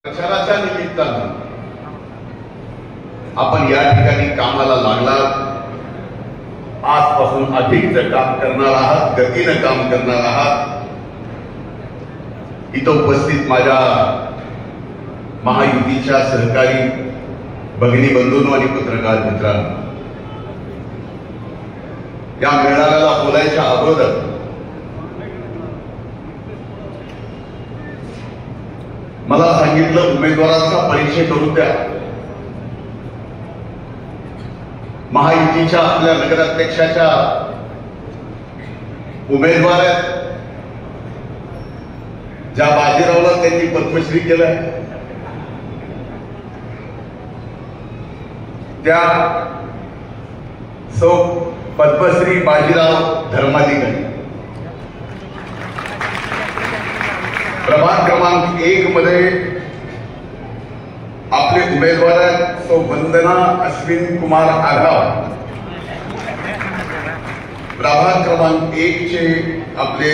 प्रचाराच्या निमित्तानं आपण या ठिकाणी कामाला लागलात. आजपासून अधिक काम करणार आहात, गतीनं काम करणार आहात. इथं उपस्थित माझ्या महायुतीच्या सहकारी भगिनी बंधूंनो आणि पत्रकार मित्रांनो, या मेळाव्याला बोलायच्या अगोदर मला सांगितलं उमेदवारांचा परिचय करून द्या. महायुतीच्या आपल्या नगराध्यक्षाच्या उमेदवार आहेत, ज्या बाजीरावला त्यांनी पद्मश्री केलंय, त्या सौ पद्मश्री बाजीराव धर्माधिकारी. प्रभाग क्रमांक 1 मध्ये आपले उमेदवार आहेत सौ वंदना अश्विन कुमार आघाव. प्रभाग क्रमांक 1 चे आपले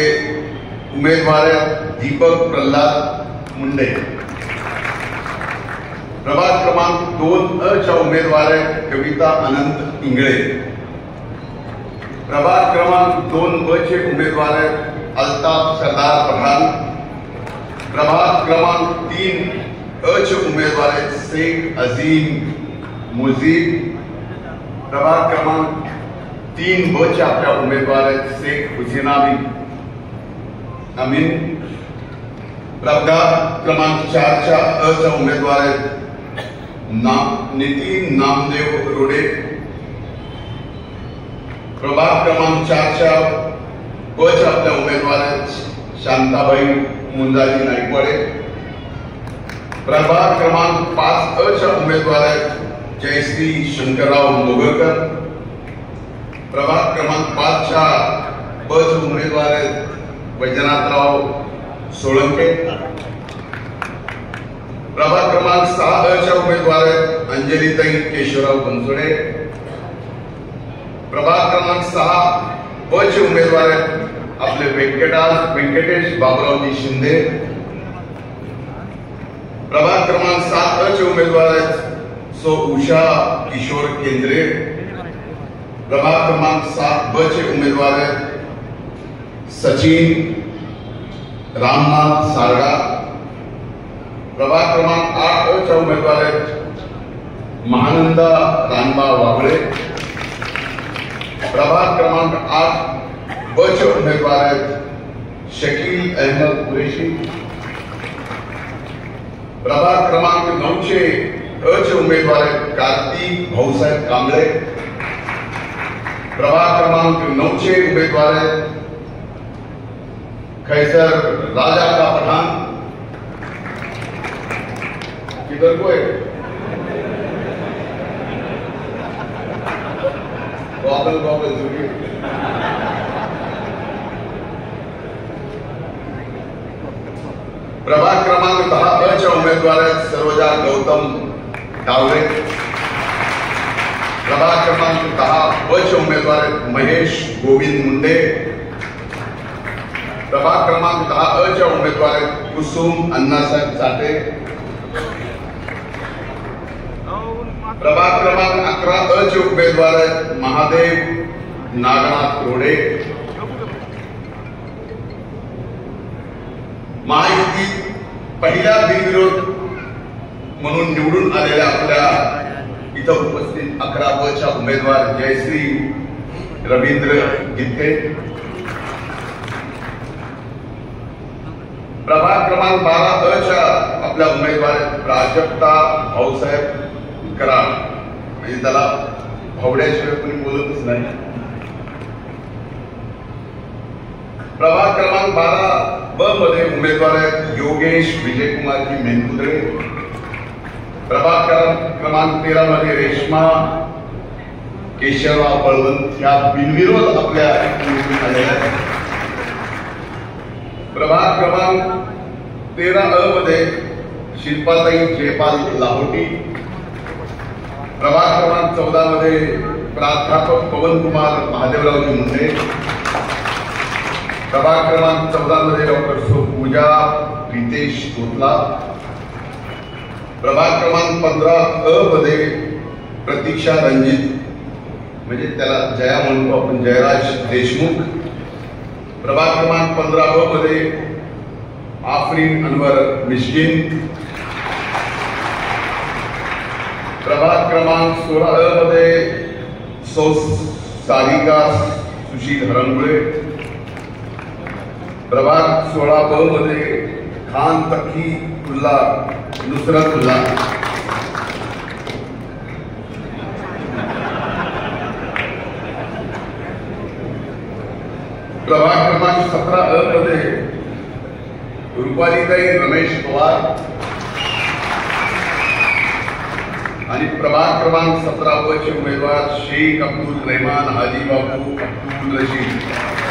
उमेदवार आहेत दीपक प्रल्हाद मुंडे. प्रभाग क्रमांक 2 च्या उमेदवार आहेत कविता अनंत इंगळे. प्रभाग क्रमांक 2 चे उमेदवार आहेत अल्ताफ सरदार पठाण. प्रभाग क्रमांक 3 चे उमेदवार आहेत शेख अजीम मुजीब. प्रभाग क्रमांक 3 चे आपल्या उमेदवार आहेत शेख हुसेना अमीन. प्रभाग क्रमांक 4 च्या उमेदवार आहेत नितीन नामदेव रोडे. प्रभाग क्रमांक 4 च्या आपल्या उमेदवार आहेत शांताबाई मुंजाजी नाईकवाडे. प्रभाग क्रमांक 5 च्या उमेदवार आहेत जयश्री शंकरराव मोगरकर. प्रभाग क्रमांक 5 च्या उमेदवार आहेत वैजनाथराव सोळंके. प्रभाग क्रमांक 6 च्या उमेदवार आहेत अंजलीताई केशवराव बनसोडे. प्रभाग क्रमांक 6 चे उमेदवार आहेत आपले व्यंकटेश बाबुरावजी शिंदे. प्रभाग क्रमांक 7 चे उमेदवार आहेत सौ उषा किशोर केंद्रे. प्रभाग क्रमांक 7 चे उमेदवार आहेत सचिन रामनाथ सारडा. प्रभाग क्रमांक 8 च्या उमेदवार आहेत महानंदा रानबा वाबळे. प्रभाग क्रमांक 8 चे उमेदवार आहेत शकील अहमद कुरेशी. प्रभाग क्रमांक 9 चे उमेदवार आहेत कार्तिक भाऊसाहेब कांबळे. प्रभाग क्रमांक 9 चे उमेदवार आहेत खैसर राजा का पठान. किधर को है गॉगल जुड़ी. प्रभाग क्रमांक 10 च्या उमेदवार आहेत सरोजा गौतम डावरे. प्रभाग क्रमांक 10 चे उमेदवार आहेत महेश गोविंद मुंडे. प्रभाग क्रमांक 10 च्या उमेदवार आहेत कुसुम अण्णासाहेब चाटे. प्रभाग क्रमांक 11 चे उमेदवार आहेत महादेव नागनाथ रोडे. महायुती पहिल्या बिनविरोध म्हणून निवडून आलेल्या आपल्या इथं उपस्थित 11 च्या उमेदवार जयश्री रवींद्र गित्ते. प्रभाग क्रमांक 12 च्या आपल्या उमेदवार प्राजक्ता भाऊसाहेब कराड. म्हणजे त्याला भावड्याशिवाय कोणी बोलतच नाही. प्रभाग क्रमांक 12 मध्ये उमेदवार आहेत योगेश विजयकुमारजी मेनकुद्रे. प्रभाग क्रमांक 13 मध्ये रेश्मा केशवराव बळवंत या बिनविरोध आपल्या निवडून आलेल्या आहेत. प्रभाग क्रमांक 13 मध्ये शिल्पाताई जयपाल लाहोटी. प्रभाग क्रमांक 14 मध्ये प्राध्यापक पवनकुमार महादेवरावजी मुंडे. प्रभाग क्रमांक 14 मध्ये डॉक्टर पूजा रितेश कोतला. प्रभाग क्रमांक 15 मध्ये प्रतीक्षा रणजित, म्हणजे त्याला जया म्हणतो आपण, जयराज देशमुख. प्रभाग क्रमांक 15 मध्ये आफरीन अनवर मिस्किन. प्रभाग क्रमांक 16 मध्ये सारिका सुशील हरंगुळे. प्रभाग 16 मध्ये खान तकी उल्ला नुसरतुल्ला. प्रभाग क्रमांक 17 मध्ये रुपालीताई रमेश पवार. आणि प्रभाग क्रमांक 17 चे उमेदवार शेख अब्दुल रहमान हाजी बाबू अब्दुल रशीद.